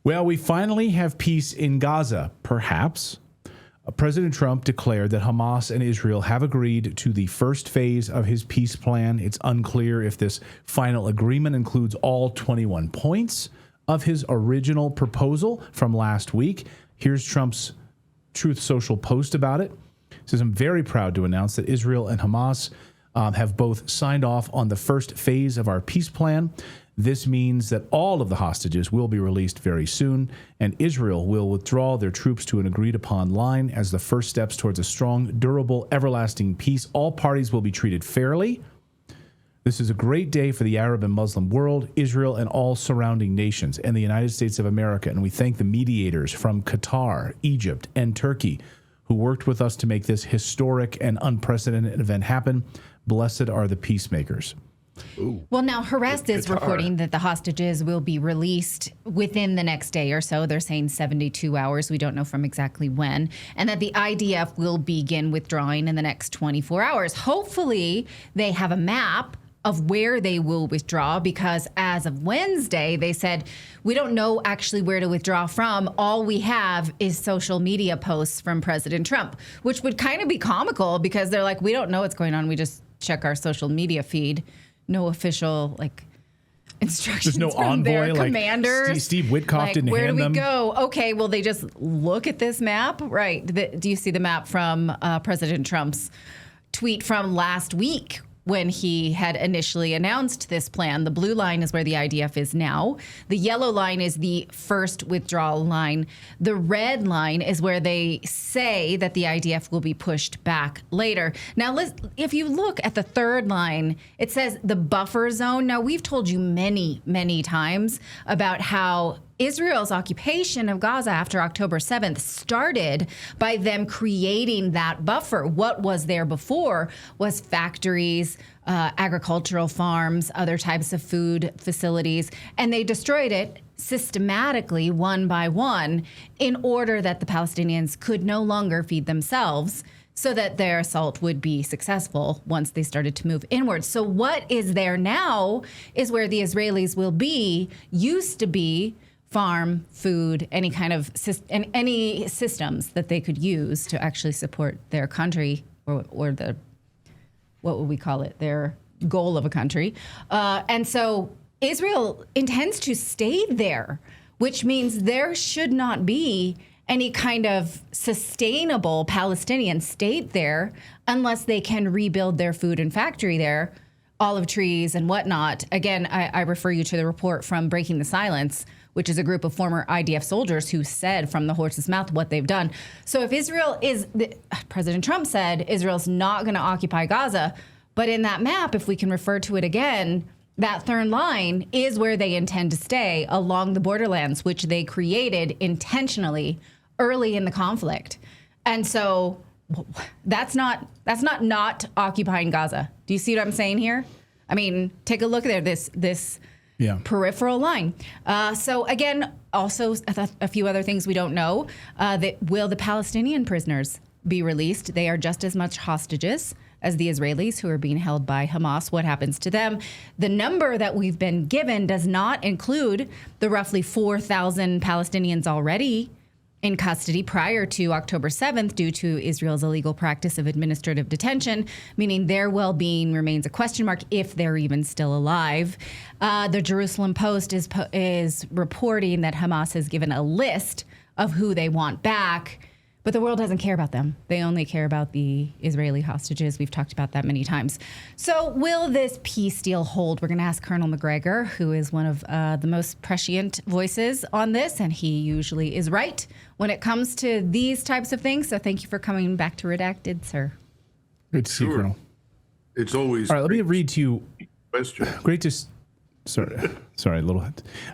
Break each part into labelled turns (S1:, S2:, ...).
S1: Well, we finally have peace in Gaza, perhaps. President Trump declared that Hamas and Israel have agreed to the first phase of his peace plan. It's unclear if this final agreement includes all 21 points of his original proposal from last week. Here's Trump's Truth Social post about it. It says, I'm very proud to announce that Israel and Hamas have both signed off on the first phase of our peace plan. This means that all of the hostages will be released very soon, and Israel will withdraw their troops to an agreed-upon line as the first steps towards a strong, durable, everlasting peace. All parties will be treated fairly. This is a great day for the Arab and Muslim world, Israel, and all surrounding nations, and the United States of America. And we thank the mediators from Qatar, Egypt, and Turkey who worked with us to make this historic and unprecedented event happen. Blessed are the peacemakers.
S2: Ooh. Well, now Haaretz is reporting that the hostages will be released within the next day or so. They're saying 72 hours. We don't know from exactly when. And that the IDF will begin withdrawing in the next 24 hours. Hopefully, they have a map of where they will withdraw, because as of Wednesday, they said, we don't know actually where to withdraw from. All we have is social media posts from President Trump, which would kind of be comical because they're like, we don't know what's going on. We just check our social media feed. No official instructions.
S1: There's no
S2: from
S1: envoy
S2: their commanders.
S1: Like Steve Witkoff didn't
S2: where
S1: hand them.
S2: Where do we go? Okay, well, they just look at this map, right? Do you see the map from President Trump's tweet from last week when he had initially announced this plan? The blue line is where the IDF is now. The yellow line is the first withdrawal line. The red line is where they say that the IDF will be pushed back later. Now, if you look at the third line, it says the buffer zone. Now, we've told you many, many times about how Israel's occupation of Gaza after October 7th started by them creating that buffer. What was there before was factories, agricultural farms, other types of food facilities, and they destroyed it systematically one by one in order that the Palestinians could no longer feed themselves, so that their assault would be successful once they started to move inward. So what is there now is where the Israelis will be, used to be, farm, food, any kind of any systems that they could use to actually support their country or the, what would we call it, their goal of a country. And so Israel intends to stay there, which means there should not be any kind of sustainable Palestinian state there unless they can rebuild their food and factory there, olive trees and whatnot. Again, I refer you to the report from Breaking the Silence, which is a group of former IDF soldiers who said from the horse's mouth what they've done. So if Israel President Trump said Israel's not going to occupy Gaza, but in that map, if we can refer to it again, that third line is where they intend to stay along the borderlands, which they created intentionally early in the conflict. And so that's not occupying Gaza. Do you see what I'm saying here? I mean, take a look there, this peripheral line. So again, also a few other things we don't know. Will the Palestinian prisoners be released? They are just as much hostages as the Israelis who are being held by Hamas. What happens to them? The number that we've been given does not include the roughly 4,000 Palestinians already in custody prior to October 7th due to Israel's illegal practice of administrative detention, meaning their well-being remains a question mark if they're even still alive. The Jerusalem Post is reporting that Hamas has given a list of who they want back, but the world doesn't care about them. They only care about the Israeli hostages. We've talked about that many times. So will this peace deal hold? We're going to ask Colonel Macgregor, who is one of the most prescient voices on this, and he usually is right when it comes to these types of things. So thank you for coming back to Redacted, sir.
S1: Great to see you, Colonel.
S3: It's always...
S1: All right, let me read to you...
S3: Question.
S1: Great to... Sorry, a little.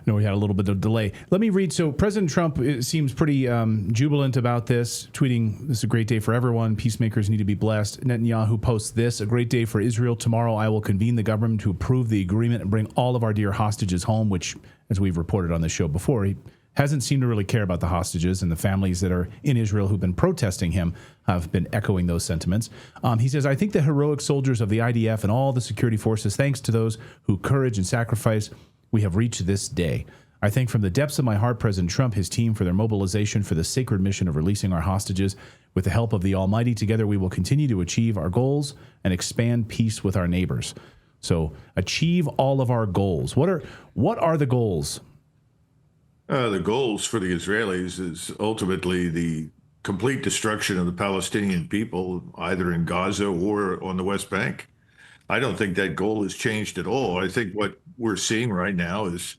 S1: No, we had a little bit of delay. Let me read. So President Trump seems pretty jubilant about this, tweeting, "This is a great day for everyone. Peacemakers need to be blessed." Netanyahu posts this: "A great day for Israel. Tomorrow I will convene the government to approve the agreement and bring all of our dear hostages home," which, as we've reported on the show before, he hasn't seemed to really care about the hostages, and the families that are in Israel who've been protesting him have been echoing those sentiments. He says, "I think the heroic soldiers of the IDF and all the security forces, thanks to those who courage and sacrifice, we have reached this day. I thank from the depths of my heart President Trump, his team, for their mobilization for the sacred mission of releasing our hostages. With the help of the Almighty, together we will continue to achieve our goals and expand peace with our neighbors. So achieve all of our goals. What are the goals?
S3: The goals for the Israelis is ultimately the complete destruction of the Palestinian people, either in Gaza or on the West Bank. I don't think that goal has changed at all. I think what we're seeing right now is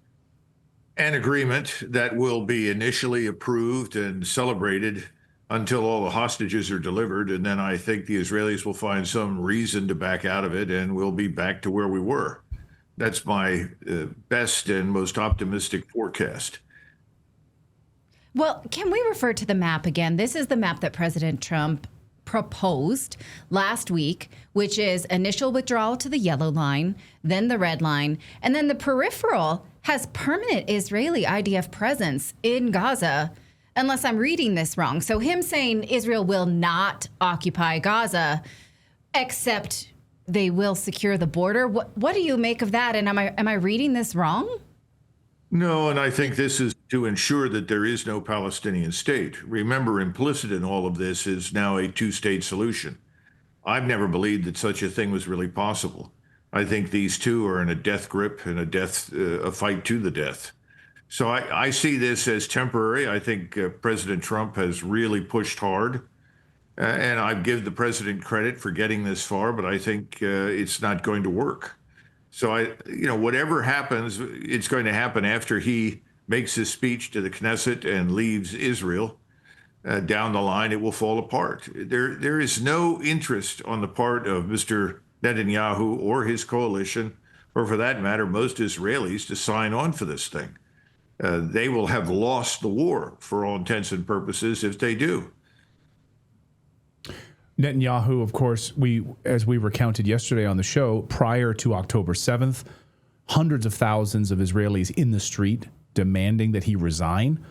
S3: an agreement that will be initially approved and celebrated until all the hostages are delivered. And then I think the Israelis will find some reason to back out of it, and we'll be back to where we were. That's my best and most optimistic forecast.
S2: Well, can we refer to the map again? This is the map that President Trump proposed last week, which is initial withdrawal to the yellow line, then the red line, and then the peripheral has permanent Israeli IDF presence in Gaza, unless I'm reading this wrong. So him saying Israel will not occupy Gaza, except they will secure the border. What do you make of that? And am I reading this wrong?
S3: No, and I think this is to ensure that there is no Palestinian state. Remember, implicit in all of this is now a two-state solution. I've never believed that such a thing was really possible. I think these two are in a death grip and a fight to the death. So I see this as temporary. I think President Trump has really pushed hard, and I give the president credit for getting this far, but I think it's not going to work. So whatever happens, it's going to happen after he makes his speech to the Knesset and leaves Israel. Down the line, it will fall apart. There is no interest on the part of Mr. Netanyahu or his coalition, or for that matter, most Israelis, to sign on for this thing. They will have lost the war for all intents and purposes if they do.
S1: Netanyahu, of course, as we recounted yesterday on the show, prior to October 7th, hundreds of thousands of Israelis in the street demanding that he resign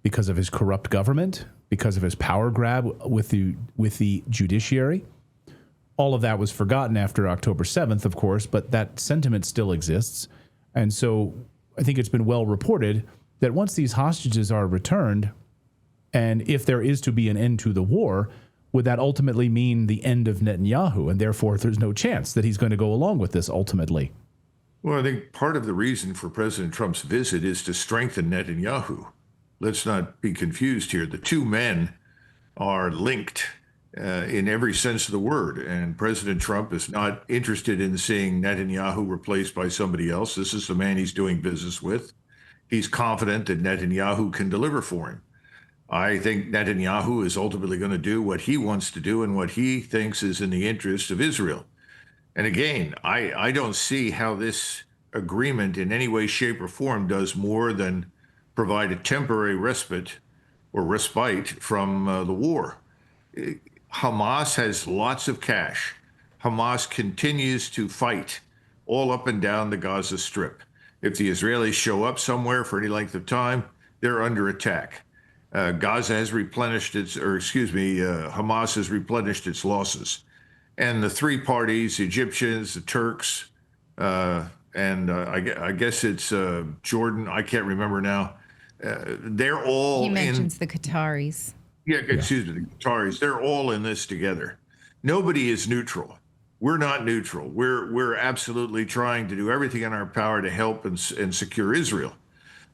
S1: because of his corrupt government, because of his power grab with the judiciary. All of that was forgotten after October 7th, of course, but that sentiment still exists. And so I think it's been well reported that once these hostages are returned, and if there is to be an end to the war, would that ultimately mean the end of Netanyahu? And therefore, there's no chance that he's going to go along with this ultimately.
S3: Well, I think part of the reason for President Trump's visit is to strengthen Netanyahu. Let's not be confused here. The two men are linked in every sense of the word. And President Trump is not interested in seeing Netanyahu replaced by somebody else. This is the man he's doing business with. He's confident that Netanyahu can deliver for him. I think Netanyahu is ultimately going to do what he wants to do and what he thinks is in the interest of Israel. And again, I don't see how this agreement in any way, shape, or form does more than provide a temporary respite from the war. Hamas has lots of cash. Hamas continues to fight all up and down the Gaza Strip. If the Israelis show up somewhere for any length of time, they're under attack. Hamas has replenished its losses. And the three parties, the Egyptians, the Turks, and I guess it's Jordan, I can't remember now, they're all
S2: He mentions the Qataris.
S3: Yeah, excuse me, the Qataris, they're all in this together. Nobody is neutral. We're not neutral. We're absolutely trying to do everything in our power to help and secure Israel.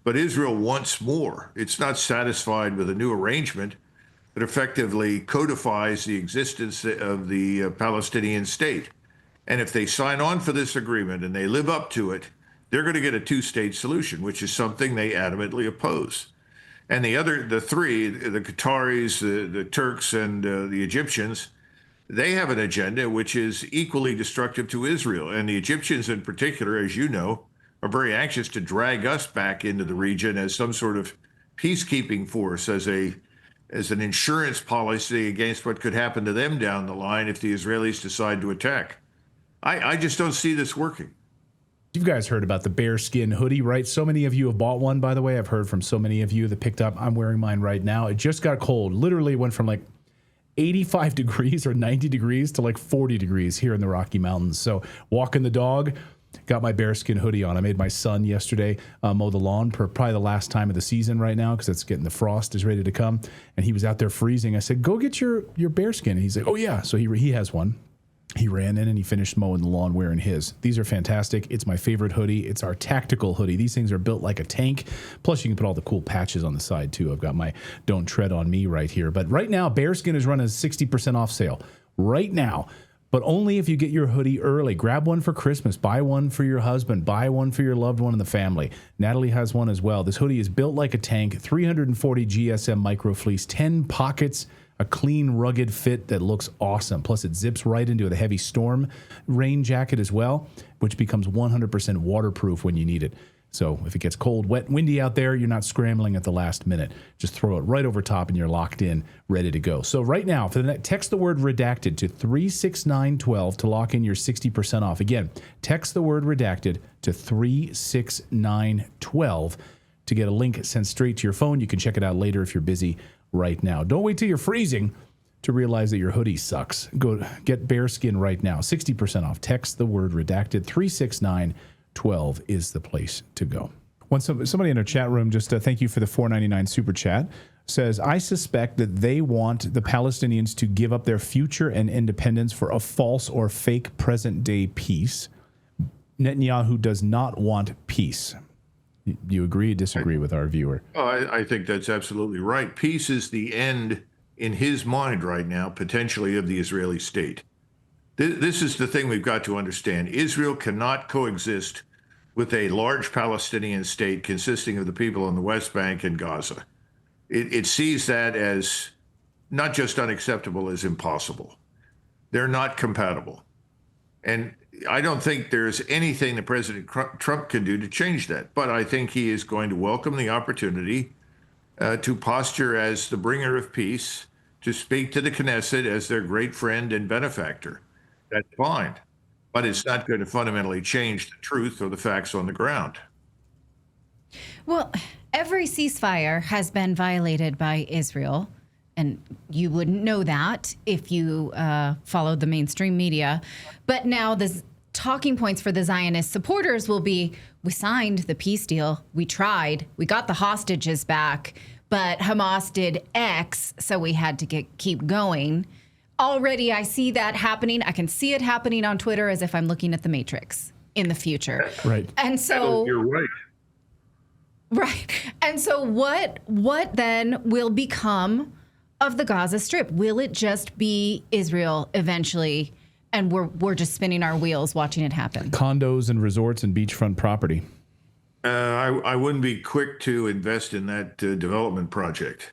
S3: But Israel wants more. It's not satisfied with a new arrangement that effectively codifies the existence of the Palestinian state. And if they sign on for this agreement and they live up to it, they're going to get a two-state solution, which is something they adamantly oppose. And the three, the Qataris, the Turks, and the Egyptians, they have an agenda which is equally destructive to Israel. And the Egyptians in particular, as you know, are very anxious to drag us back into the region as some sort of peacekeeping force, as an insurance policy against what could happen to them down the line if the Israelis decide to attack. I just don't see this working.
S1: You guys heard about the bearskin hoodie, right? So many of you have bought one, by the way. I've heard from so many of you that picked up. I'm wearing mine right now. It just got cold. Literally went from like 85 degrees or 90 degrees to like 40 degrees here in the Rocky Mountains. So walking the dog, Got my bearskin hoodie on. I made my son yesterday mow the lawn for probably the last time of the season right now because it's getting, the frost is ready to come. And he was out there freezing. I said, go get your bearskin. And he's like, oh, yeah. So he has one. He ran in and he finished mowing the lawn wearing his. These are fantastic. It's my favorite hoodie. It's our tactical hoodie. These things are built like a tank. Plus, you can put all the cool patches on the side, too. I've got my Don't Tread on Me right here. But right now, bearskin is running a 60% off sale. Right now. But only if you get your hoodie early. Grab one for Christmas. Buy one for your husband. Buy one for your loved one in the family. Natalie has one as well. This hoodie is built like a tank. 340 GSM micro fleece. 10 pockets. A clean, rugged fit that looks awesome. Plus, it zips right into the heavy storm rain jacket as well, which becomes 100% waterproof when you need it. So if it gets cold, wet, windy out there, you're not scrambling at the last minute. Just throw it right over top and you're locked in, ready to go. So right now, for the text the word redacted to 36912 to lock in your 60% off. Again, text the word redacted to 36912 to get a link sent straight to your phone. You can check it out later if you're busy right now. Don't wait till you're freezing to realize that your hoodie sucks. Go get bearskin right now. 60% off. Text the word redacted. 36912 is the place to go. Somebody in our chat room, just thank you for the $4.99 super chat, says, I suspect that they want the Palestinians to give up their future and independence for a false or fake present day peace. Netanyahu does not want peace. You agree or disagree with our viewer?
S3: Oh, I think that's absolutely right. Peace is the end, in his mind right now, potentially, of the Israeli state. This is the thing we've got to understand. Israel cannot coexist with a large Palestinian state consisting of the people on the West Bank and Gaza. It sees that as not just unacceptable, as impossible. They're not compatible. And I don't think there's anything that President Trump can do to change that. But I think he is going to welcome the opportunity to posture as the bringer of peace, to speak to the Knesset as their great friend and benefactor. That's fine. But it's not going to fundamentally change the truth or the facts on the ground.
S2: Well, every ceasefire has been violated by Israel. And you wouldn't know that if you followed the mainstream media. But now the talking points for the Zionist supporters will be, we signed the peace deal, we tried, we got the hostages back, but Hamas did X, so we had to keep going. Already I see that happening. I can see it happening on Twitter as if I'm looking at the Matrix in the future.
S1: Right.
S2: And so
S3: you're right.
S2: Right. And so what then will become of the Gaza Strip? Will it just be Israel eventually, and we're just spinning our wheels watching it happen?
S1: Condos and resorts and beachfront property.
S3: I wouldn't be quick to invest in that development project.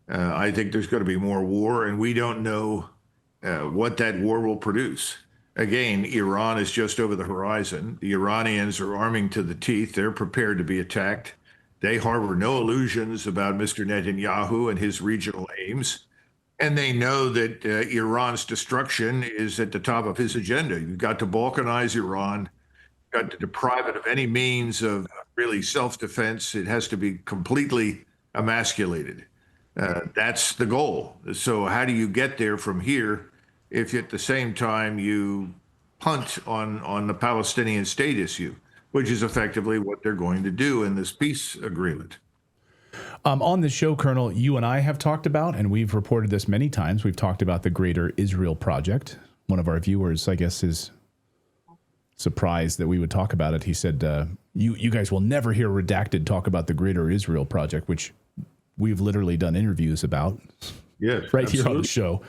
S3: I think there's going to be more war, and we don't know what that war will produce. Again, Iran is just over the horizon. The Iranians are arming to the teeth. They're prepared to be attacked. They harbor no illusions about Mr. Netanyahu and his regional aims. And they know that Iran's destruction is at the top of his agenda. You've got to balkanize Iran, you've got to deprive it of any means of really self-defense. It has to be completely emasculated. That's the goal. So how do you get there from here if at the same time you punt on the Palestinian state issue, which is effectively what they're going to do in this peace agreement?
S1: On the show, Colonel, you and I have talked about, and we've reported this many times, we've talked about the Greater Israel Project. One of our viewers, I guess, is surprised that we would talk about it. He said, you guys will never hear Redacted talk about the Greater Israel Project, which we've literally done interviews about.
S3: Yes,
S1: right here on the show.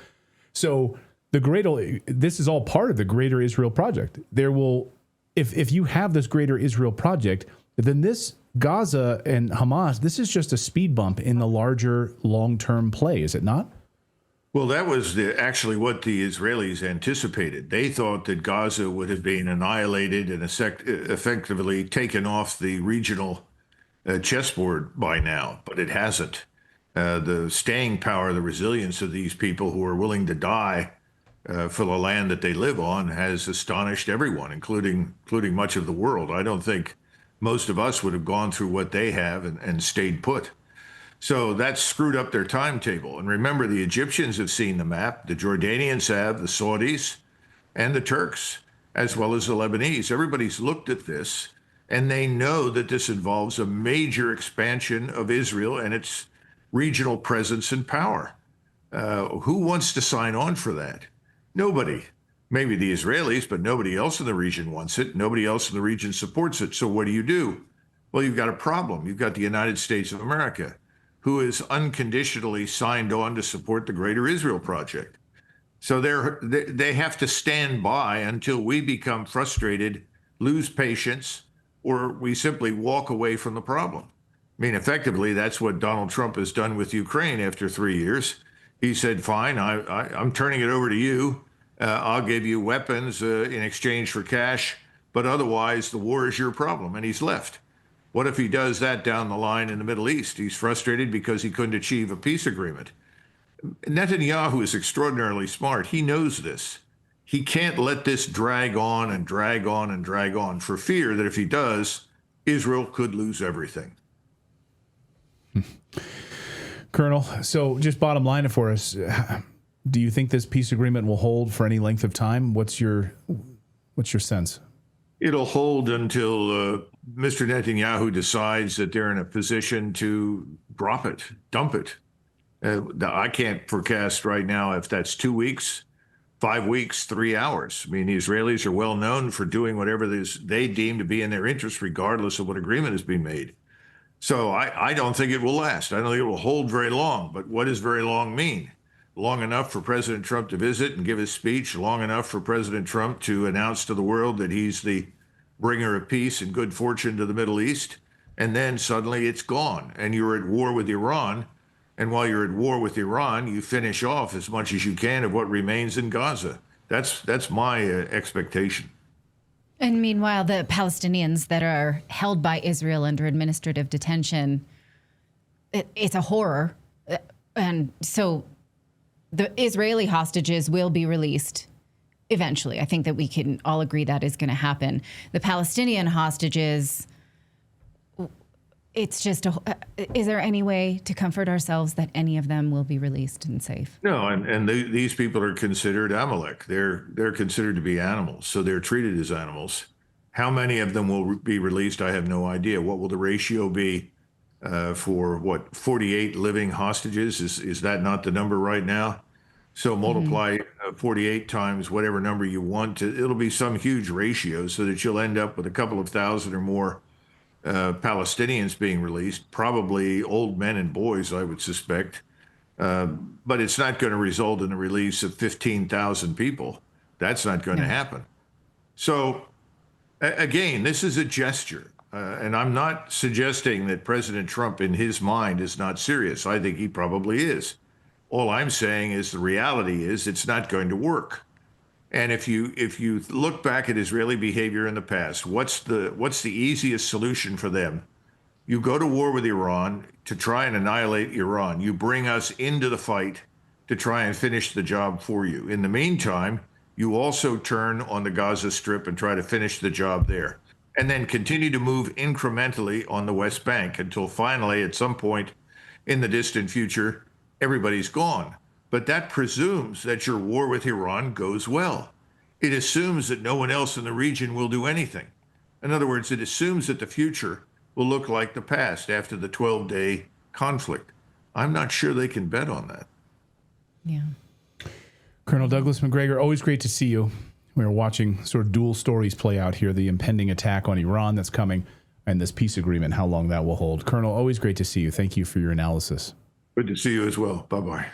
S1: So this is all part of the Greater Israel Project. There will, if you have this Greater Israel Project, then this Gaza and Hamas, this is just a speed bump in the larger long-term play, is it not?
S3: Well, that was actually what the Israelis anticipated. They thought that Gaza would have been annihilated and effectively taken off the regional chessboard by now, but it hasn't. The staying power, the resilience of these people who are willing to die for the land that they live on has astonished everyone, including much of the world. I don't think most of us would have gone through what they have and stayed put. So that's screwed up their timetable. And remember, the Egyptians have seen the map, the Jordanians have, the Saudis, and the Turks. as well as the Lebanese. Everybody's looked at this, and they know that this involves a major expansion of Israel and its regional presence and power. Who wants to sign on for that? Nobody. Maybe the Israelis, but nobody else in the region wants it. Nobody else in the region supports it. So what do? Well, you've got a problem. You've got the United States of America, who is unconditionally signed on to support the Greater Israel Project. So they have to stand by until we become frustrated, lose patience, or we simply walk away from the problem. I mean, effectively, that's what Donald Trump has done with Ukraine after 3 years. He said, fine, I'm turning it over to you. I'll give you weapons in exchange for cash, but otherwise the war is your problem, and he's left. What if he does that down the line in the Middle East? He's frustrated because he couldn't achieve a peace agreement. Netanyahu is extraordinarily smart. He knows this. He can't let this drag on and drag on and drag on for fear that if he does, Israel could lose everything.
S1: Colonel, so just bottom line for us, do you think this peace agreement will hold for any length of time? What's your sense?
S3: It'll hold until Mr. Netanyahu decides that they're in a position to drop it, dump it. I can't forecast right now if that's 2 weeks, 5 weeks, 3 hours. I mean, the Israelis are well known for doing whatever they deem to be in their interest, regardless of what agreement has been made. So I don't think it will last. I don't think it will hold very long. But what does very long mean? Long enough for President Trump to visit and give his speech, long enough for President Trump to announce to the world that he's the bringer of peace and good fortune to the Middle East, and then suddenly it's gone, and you're at war with Iran, and while you're at war with Iran, you finish off as much as you can of what remains in Gaza. That's my expectation.
S2: And meanwhile, the Palestinians that are held by Israel under administrative detention, it's a horror. And so the Israeli hostages will be released eventually. I think that we can all agree that is going to happen. The Palestinian hostages, it's just, is there any way to comfort ourselves that any of them will be released and safe?
S3: No, and these people are considered Amalek. They're considered to be animals, so they're treated as animals. How many of them will be released, I have no idea. What will the ratio be for 48 living hostages? Is that not the number right now? So multiply 48 times whatever number you want. It'll be some huge ratio so that you'll end up with a couple of thousand or more Palestinians being released, probably old men and boys, I would suspect. But it's not going to result in the release of 15,000 people. That's not going to happen. So, again, this is a gesture. And I'm not suggesting that President Trump, in his mind, is not serious. I think he probably is. All I'm saying is the reality is it's not going to work. And if you look back at Israeli behavior in the past, what's the easiest solution for them? You go to war with Iran to try and annihilate Iran. You bring us into the fight to try and finish the job for you. In the meantime, you also turn on the Gaza Strip and try to finish the job there, and then continue to move incrementally on the West Bank until finally, at some point in the distant future, everybody's gone. But that presumes that your war with Iran goes well. It assumes that no one else in the region will do anything. In other words, it assumes that the future will look like the past after the 12-day conflict. I'm not sure they can bet on that.
S2: Yeah.
S1: Colonel Douglas Macgregor, always great to see you. We're watching sort of dual stories play out here, the impending attack on Iran that's coming and this peace agreement, how long that will hold. Colonel, always great to see you. Thank you for your analysis.
S3: Good to see you as well. Bye-bye.